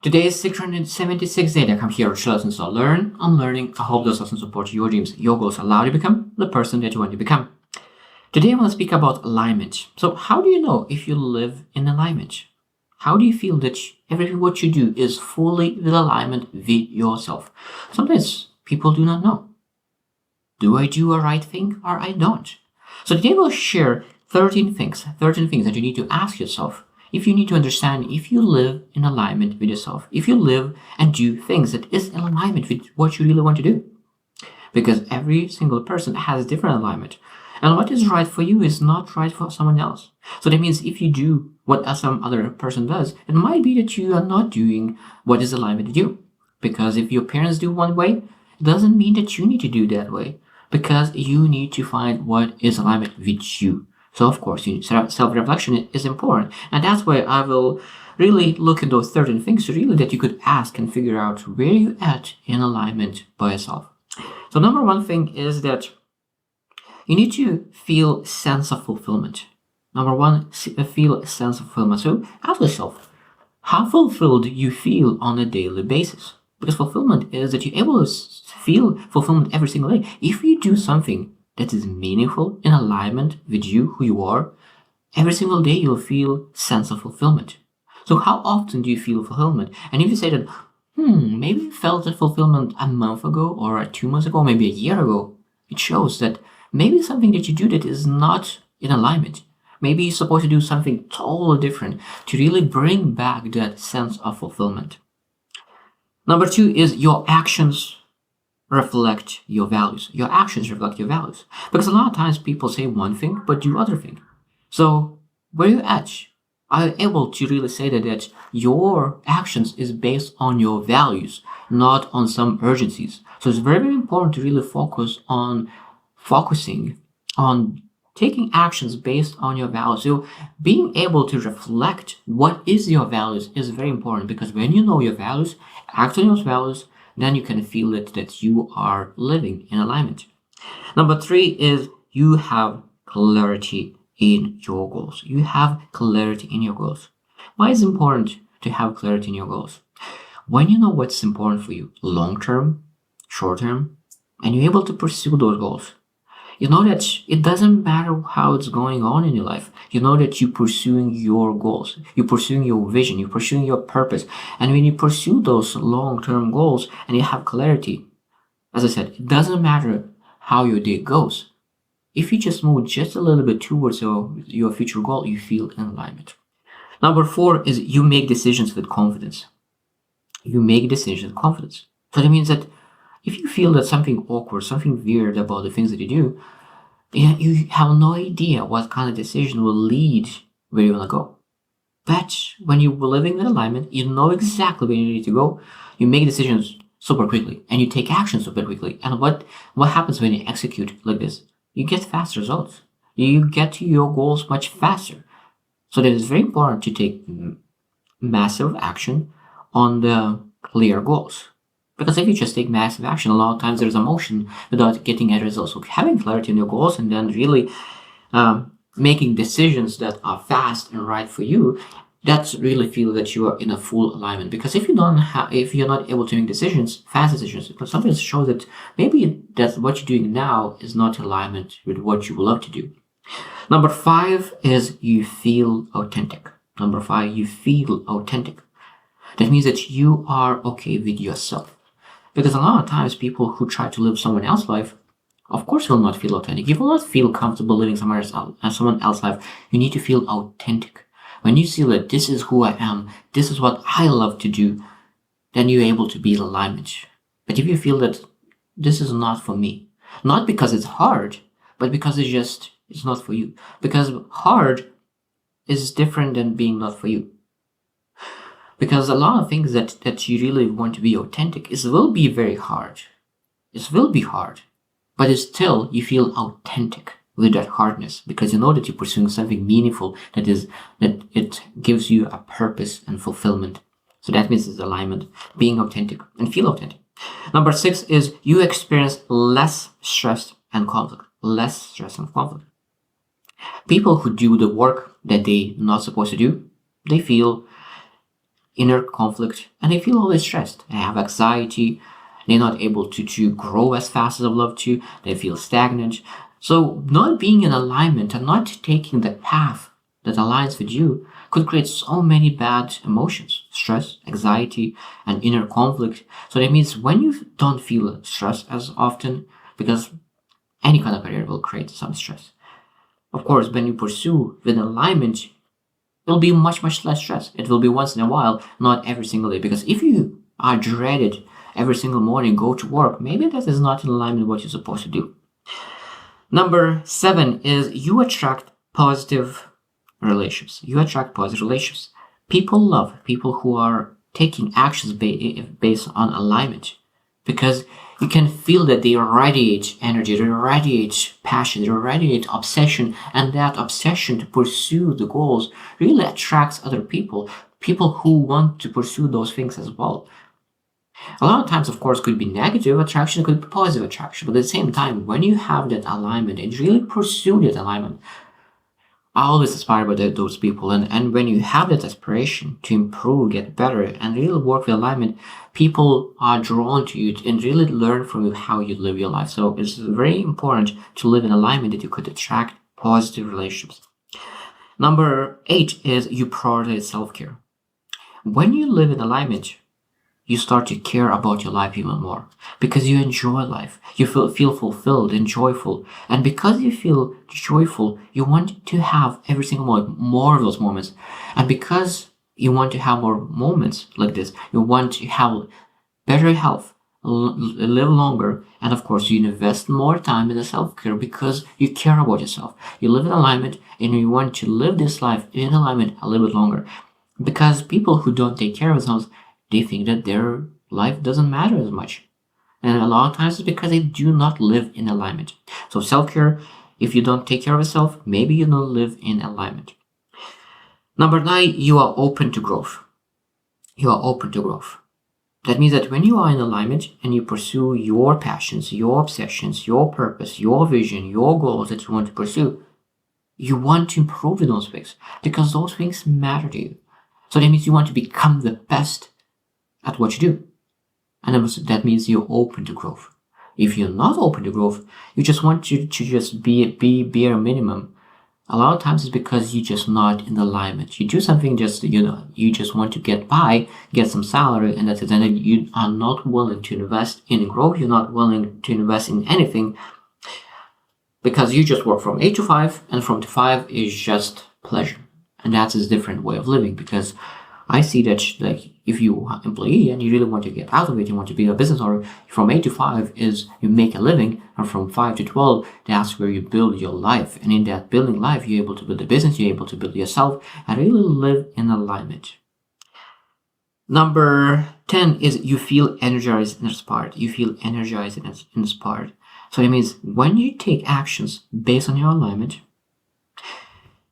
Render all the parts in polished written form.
Today is 676 day that I come here with lessons to learn. I'm learning. I hope those lessons support your dreams, your goals, allow you to become the person that you want to become. Today I want to speak about alignment. So how do you know if you live in alignment? How do you feel that everything what you do is fully in alignment with yourself? Sometimes people do not know. Do I do a right thing or I don't? So today we'll share 13 things that you need to ask yourself if you need to understand if you live in alignment with yourself, if you live and do things that is in alignment with what you really want to do. Because every single person has a different alignment. And what is right for you is not right for someone else. So that means if you do what some other person does, it might be that you are not doing what is alignment with you. Because if your parents do one way, it doesn't mean that you need to do that way. Because you need to find what is alignment with you. So of course, self-reflection is important. And that's why I will really look at those 13 things really that you could ask and figure out where you're at in alignment by yourself. So number one thing is that you need to feel sense of fulfillment. Number one, feel a sense of fulfillment. So ask yourself, how fulfilled do you feel on a daily basis? Because fulfillment is that you're able to feel fulfillment every single day. If you do something that is meaningful, in alignment with you, who you are, every single day you'll feel sense of fulfillment. So how often do you feel fulfillment? And if you say that, maybe you felt that fulfillment a month ago or 2 months ago, maybe a year ago, it shows that maybe something that you do that is not in alignment. Maybe you're supposed to do something totally different to really bring back that sense of fulfillment. Number two is your actions reflect your values. Your actions reflect your values. Because a lot of times people say one thing but do other thing. So where you at? Are you able to really say that your actions is based on your values, not on some urgencies? So it's very, very important to really focusing on taking actions based on your values. So being able to reflect what is your values is very important, because when you know your values, act on those values, then you can feel it that you are living in alignment. Number three is you have clarity in your goals. You have clarity in your goals. Why is it important to have clarity in your goals? When you know what's important for you, long term, short term, and you're able to pursue those goals, you know that it doesn't matter how it's going on in your life. You know that you're pursuing your goals. You're pursuing your vision. You're pursuing your purpose. And when you pursue those long-term goals and you have clarity, as I said, it doesn't matter how your day goes. If you just move just a little bit towards your future goal, you feel in alignment. Number four is you make decisions with confidence. You make decisions with confidence. So that means that if you feel that something awkward, something weird about the things that you do, you have no idea what kind of decision will lead where you want to go. But when you're living in alignment, you know exactly where you need to go. You make decisions super quickly and you take action super quickly. And what happens when you execute like this? You get fast results. You get to your goals much faster. So that it's very important to take massive action on the clear goals. Because if you just take massive action, a lot of times there's emotion without getting a result. So having clarity in your goals and then really making decisions that are fast and right for you, that's really feel that you are in a full alignment. Because if you're not able to make decisions, fast decisions, because sometimes show that maybe that what you're doing now is not in alignment with what you would love to do. Number five is you feel authentic. Number five, you feel authentic. That means that you are okay with yourself. Because a lot of times people who try to live someone else's life, of course, will not feel authentic. You will not feel comfortable living someone else's life. You need to feel authentic. When you see that this is who I am, this is what I love to do, then you're able to be in alignment. But if you feel that this is not for me, not because it's hard, but because it's not for you. Because hard is different than being not for you. Because a lot of things that you really want to be authentic, it will be very hard. It will be hard. But it's still, you feel authentic with that hardness. Because you know that you're pursuing something meaningful that it gives you a purpose and fulfillment. So that means it's alignment, being authentic and feel authentic. Number six is you experience less stress and conflict. Less stress and conflict. People who do the work that they're not supposed to do, they feel inner conflict, and they feel always stressed. They have anxiety. They're not able to grow as fast as they love to. They feel stagnant. So not being in alignment and not taking the path that aligns with you could create so many bad emotions, stress, anxiety, and inner conflict. So that means when you don't feel stress as often, because any kind of career will create some stress. Of course, when you pursue with alignment, it will be much, much less stress. It will be once in a while, not every single day. Because if you are dreaded every single morning, go to work, maybe that is not in alignment with what you're supposed to do. Number 7 is you attract positive relationships. You attract positive relationships. People love people who are taking actions based on alignment, because you can feel that they radiate energy, they radiate passion, they radiate obsession, and that obsession to pursue the goals really attracts other people, people who want to pursue those things as well. A lot of times, of course, could be negative attraction, could be positive attraction, but at the same time, when you have that alignment and really pursue that alignment, I always aspire by those people, and when you have that aspiration to improve, get better, and really work with alignment, people are drawn to you and really learn from you how you live your life. So it's very important to live in alignment that you could attract positive relationships. Number 8 is you prioritize self-care. When you live in alignment, you start to care about your life even more because you enjoy life. You feel fulfilled and joyful. And because you feel joyful, you want to have every single moment more of those moments. And because you want to have more moments like this, you want to have better health, live longer, and of course you invest more time in the self-care because you care about yourself. You live in alignment and you want to live this life in alignment a little bit longer. Because people who don't take care of themselves, they think that their life doesn't matter as much. And a lot of times it's because they do not live in alignment. So self-care, if you don't take care of yourself, maybe you don't live in alignment. Number 9, you are open to growth. You are open to growth. That means that when you are in alignment and you pursue your passions, your obsessions, your purpose, your vision, your goals that you want to pursue, you want to improve in those things because those things matter to you. So that means you want to become the best at what you do. And that means you're open to growth. If you're not open to growth, you just want to just be bare minimum. A lot of times it's because you're just not in alignment. You do something just, you just want to get by, get some salary, and that's it. And then you are not willing to invest in growth. You're not willing to invest in anything because you just work from 8 to 5, and from to 5 is just pleasure. And that's a different way of living, because I see that like if you are an employee and you really want to get out of it, you want to be a business owner, from 8 to 5 is you make a living, and from 5 to 12, that's where you build your life. And in that building life, you're able to build a business, you're able to build yourself, and really live in alignment. Number 10 is you feel energized and inspired. You feel energized and inspired. So it means when you take actions based on your alignment,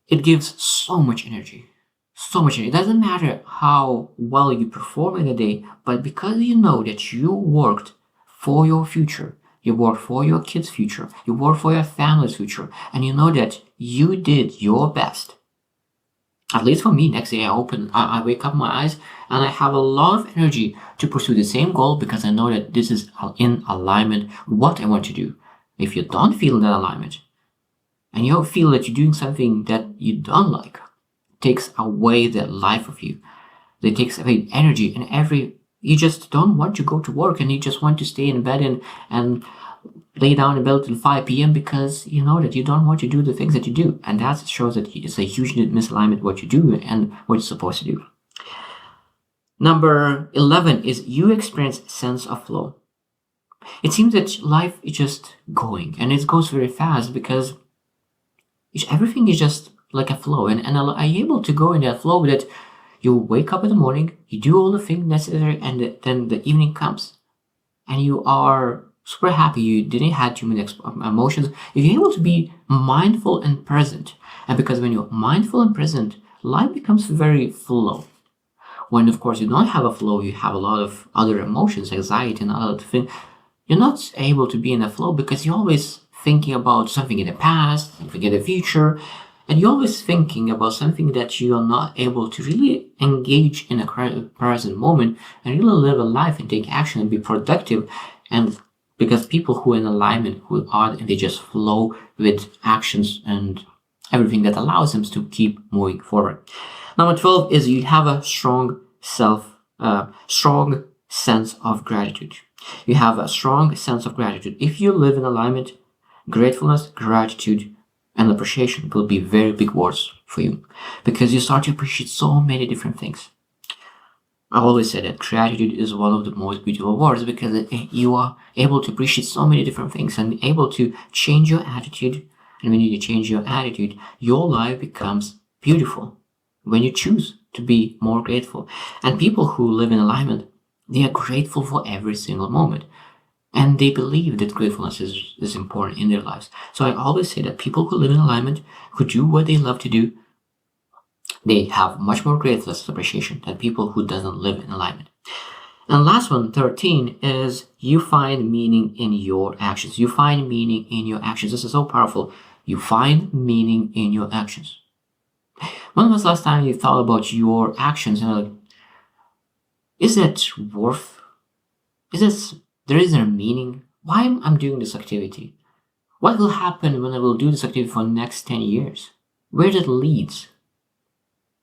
it gives so much energy. So much energy. It doesn't matter how well you perform in a day, but because you know that you worked for your future, you worked for your kids' future, you worked for your family's future, and you know that you did your best. At least for me, next day I wake up my eyes and I have a lot of energy to pursue the same goal because I know that this is in alignment with what I want to do. If you don't feel that alignment, and you feel that you're doing something that you don't like, takes away the life of you. It takes away energy, and you just don't want to go to work, and you just want to stay in bed and lay down in bed until 5 p.m. because you know that you don't want to do the things that you do. And that shows that it's a huge misalignment what you do and what you're supposed to do. Number 11 is you experience sense of flow. It seems that life is just going, and it goes very fast because everything is just like a flow, and are you able to go in that flow that you wake up in the morning, you do all the things necessary, and then the evening comes and you are super happy, you didn't have too many emotions. You're able to be mindful and present, and because when you're mindful and present, life becomes very flow. When of course you don't have a flow, you have a lot of other emotions, anxiety and other things, you're not able to be in a flow because you're always thinking about something in the past, something in the future. and you're always thinking about something that you are not able to really engage in a present moment and really live a life and take action and be productive. And because people who are in alignment, who are, and they just flow with actions and everything that allows them to keep moving forward. Number 12 is you have a strong strong sense of gratitude. You have a strong sense of gratitude. If you live in alignment, gratefulness, gratitude, and appreciation will be very big words for you because you start to appreciate so many different things. I always say that gratitude is one of the most beautiful words because you are able to appreciate so many different things and able to change your attitude. And when you change your attitude, your life becomes beautiful when you choose to be more grateful. And people who live in alignment, they are grateful for every single moment. And they believe that gratefulness is important in their lives. So I always say that people who live in alignment, who do what they love to do, they have much more gratefulness appreciation than people who doesn't live in alignment. And last one, 13, is you find meaning in your actions. You find meaning in your actions. This is so powerful. You find meaning in your actions. When was the last time you thought about your actions and like, is it worth? Is there a meaning? Why I'm doing this activity? What will happen when I will do this activity for the next 10 years? Where that leads?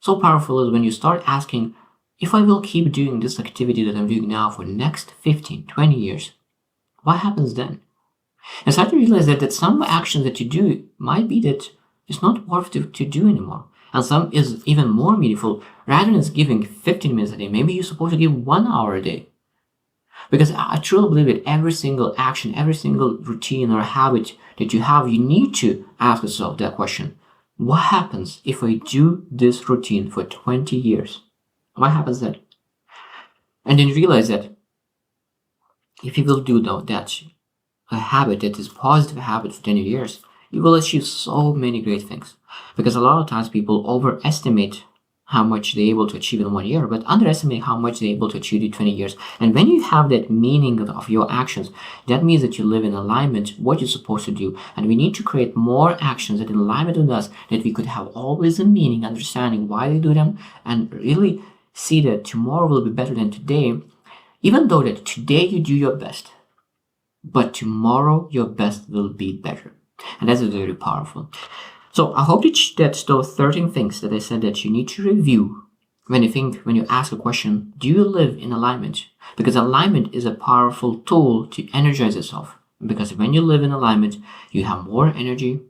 So powerful is when you start asking, if I will keep doing this activity that I'm doing now for the next 15, 20 years, what happens then? And start to realize that some actions that you do might be that it's not worth to do anymore. And some is even more meaningful. Rather than giving 15 minutes a day, maybe you're supposed to give 1 hour a day. Because I truly believe that every single action, every single routine or habit that you have, you need to ask yourself that question. What happens if I do this routine for 20 years? What happens then? And then you realize that if you will do that, a habit that is positive habit for 20 years, you will achieve so many great things. Because a lot of times people overestimate how much they're able to achieve in 1 year, but underestimate how much they're able to achieve in 20 years. And when you have that meaning of your actions, that means that you live in alignment what you're supposed to do. And we need to create more actions that in alignment with us, that we could have always a meaning, understanding why they do them, and really see that tomorrow will be better than today, even though that today you do your best, but tomorrow your best will be better. And that's very powerful. So I hope that those 13 things that I said that you need to review when you ask a question, do you live in alignment? Because alignment is a powerful tool to energize yourself. Because when you live in alignment, you have more energy,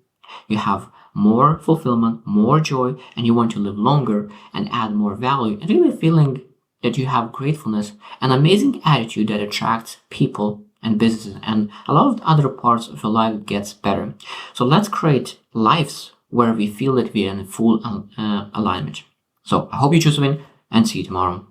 you have more fulfillment, more joy, and you want to live longer and add more value, and really feeling that you have gratefulness, an amazing attitude that attracts people and businesses, and a lot of other parts of your life gets better. So let's create lives where we feel that we are in full alignment. So I hope you choose to win, and see you tomorrow.